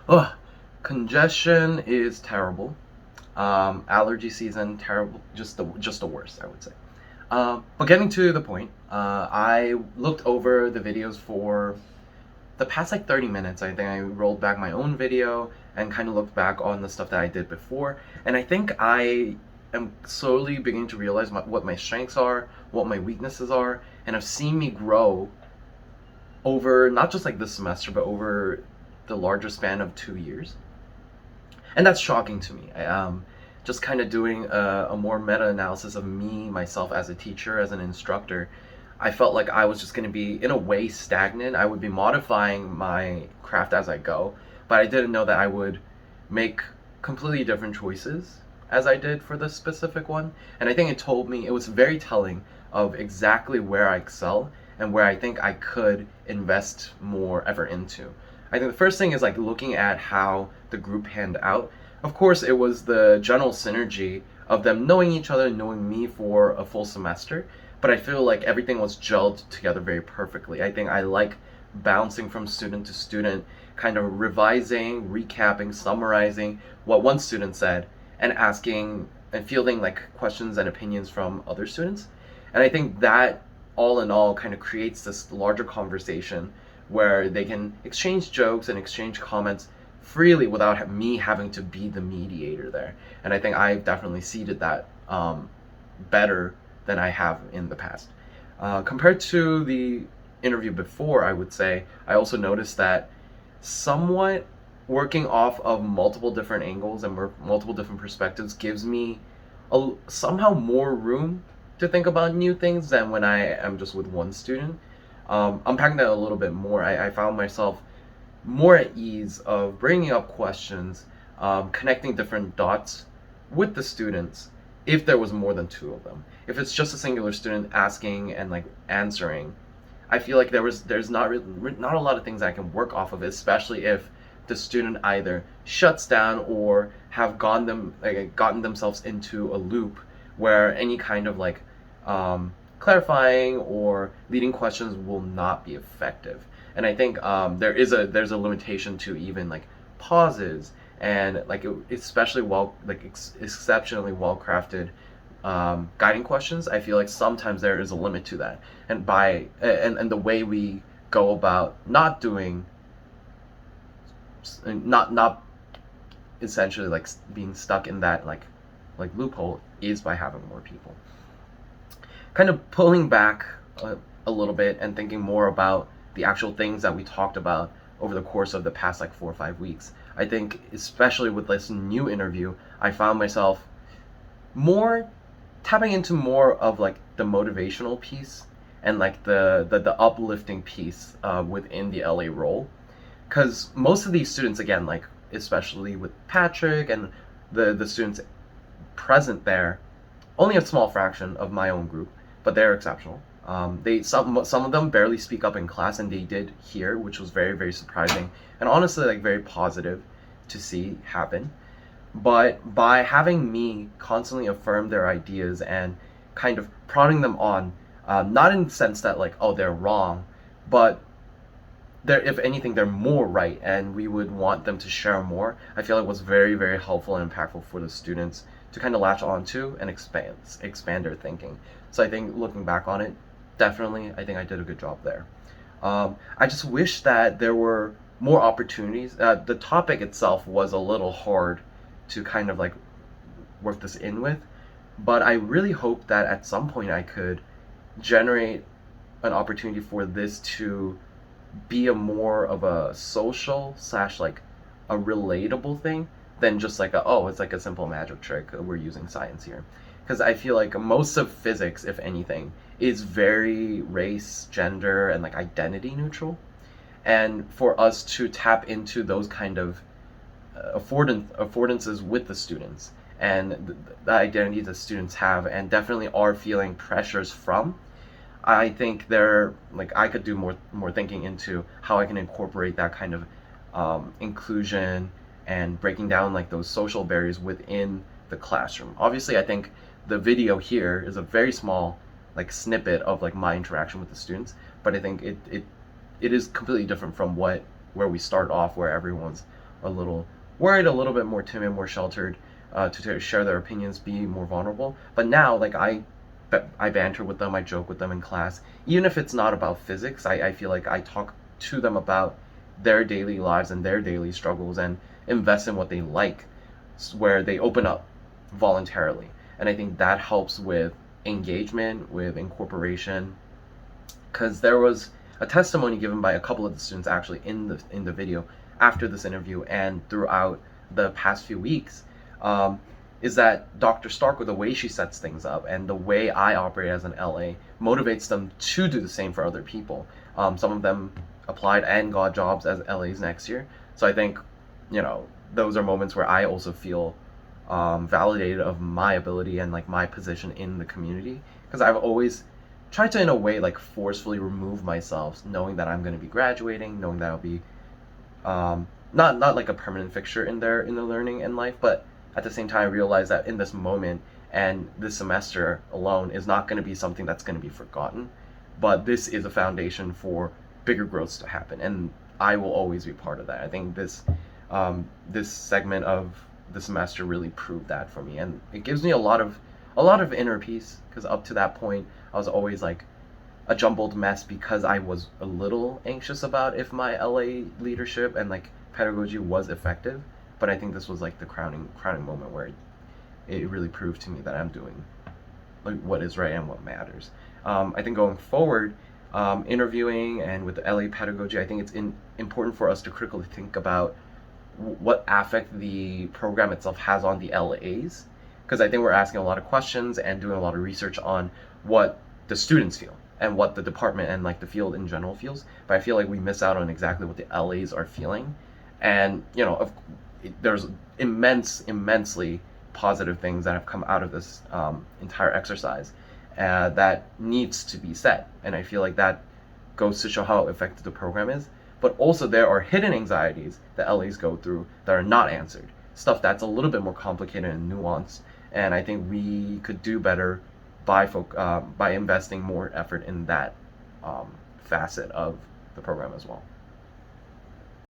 Ugh, congestion is terrible. Allergy season, terrible. Just the worst, I would say. But getting to the point, I looked over the videos for the past like 30 minutes. I think I rolled back my own video and kind of looked back on the stuff that I did before. And I think I am slowly beginning to realize what my strengths are, what my weaknesses are, and have seen me grow over not just like this semester, but over the larger span of 2 years. And that's shocking to me. Just kind of doing a more meta analysis of me, myself as a teacher, as an instructor, I felt like I was just going to be, in a way, stagnant. I would be modifying my craft as I go, but I didn't know that I would make completely different choices as I did for this specific one. And I think it was very telling of exactly where I excel and where I think I could invest more effort into. I think the first thing is like looking at how the group panned out. Of course, it was the general synergy of them knowing each other, knowing me for a full semester, but I feel like everything was gelled together very perfectly. I think I like bouncing from student to student, kind of revising, recapping, summarizing what one student said, and asking and fielding like questions and opinions from other students. And I think that all in all kind of creates this larger conversation where they can exchange jokes and exchange comments freely without me having to be the mediator there. And I think I've definitely seeded that better than I have in the past. Compared to the interview before, I would say I also noticed that somewhat working off of multiple different angles and multiple different perspectives gives me somehow more room to think about new things than when I am just with one student. Unpacking that a little bit more, I found myself more at ease of bringing up questions, connecting different dots with the students if there was more than two of them. If it's just a singular student asking and like answering, I feel like there's not a lot of things I can work off of, especially if the student either shuts down or have gotten themselves into a loop where any kind of like clarifying or leading questions will not be effective. And I think there's a limitation to even like pauses and like especially exceptionally well crafted guiding questions. I feel like sometimes there is a limit to that, and the way we go about not doing not essentially like being stuck in that like loophole is by having more people. Kind of pulling back a little bit and thinking more about the actual things that we talked about over the course of the past like 4 or 5 weeks. I think especially with this new interview, I found myself more tapping into more of like the motivational piece and like the uplifting piece within the LA role, because most of these students, again, like especially with Patrick and the students present there, only a small fraction of my own group, but they're exceptional. They some of them barely speak up in class, and they did here, which was very very surprising and honestly like very positive to see happen. But by having me constantly affirm their ideas and kind of prodding them on, not in the sense that like oh they're wrong, but they're, if anything, they're more right, and we would want them to share more. I feel like it was very very helpful and impactful for the students to kind of latch onto and expand their thinking. So I think looking back on it, definitely I think I did a good job there. I just wish that there were more opportunities. The topic itself was a little hard to kind of like work this in with, but I really hope that at some point I could generate an opportunity for this to be a more of a social slash like a relatable thing than just like oh it's like a simple magic trick, we're using science here. Because I feel like most of physics, if anything, is very race, gender, and like identity neutral. And for us to tap into those kind of affordances with the students and the identities that students have and definitely are feeling pressures from, I think they're like I could do more thinking into how I can incorporate that kind of inclusion and breaking down like those social barriers within the classroom. Obviously, I think the video here is a very small like snippet of like my interaction with the students, but I think it is completely different from where we start off, where everyone's a little worried, a little bit more timid, more sheltered, to share their opinions, be more vulnerable. But now, like I banter with them, I joke with them in class, even if it's not about physics. I feel like I talk to them about their daily lives and their daily struggles and invest in what they like, where they open up voluntarily. And I think that helps with engagement, with incorporation, because there was a testimony given by a couple of the students actually in the video after this interview and throughout the past few weeks, is that Dr. Stark, with the way she sets things up and the way I operate as an LA, motivates them to do the same for other people. Some of them applied and got jobs as LAs next year. So I think, those are moments where I also feel validated of my ability and like my position in the community, because I've always tried to, in a way, like forcefully remove myself, knowing that I'm going to be graduating, knowing that I'll be not like a permanent fixture in their learning and life, but at the same time I realize that in this moment and this semester alone is not going to be something that's going to be forgotten, but this is a foundation for bigger growths to happen, and I will always be part of that. I think this segment of the semester really proved that for me, and it gives me a lot of inner peace, because up to that point I was always like a jumbled mess, because I was a little anxious about if my LA leadership and like pedagogy was effective. But I think this was like the crowning moment where it really proved to me that I'm doing like what is right and what matters. I think going forward, interviewing and with the LA pedagogy, I think it's important for us to critically think about what affect the program itself has on the LAs, because I think we're asking a lot of questions and doing a lot of research on what the students feel and what the department and like the field in general feels, but I feel like we miss out on exactly what the LAs are feeling. And there's immensely positive things that have come out of this entire exercise that needs to be said, and I feel like that goes to show how effective the program is. But also there are hidden anxieties that LAs go through that are not answered, stuff that's a little bit more complicated and nuanced, and I think we could do better by investing more effort in that facet of the program as well.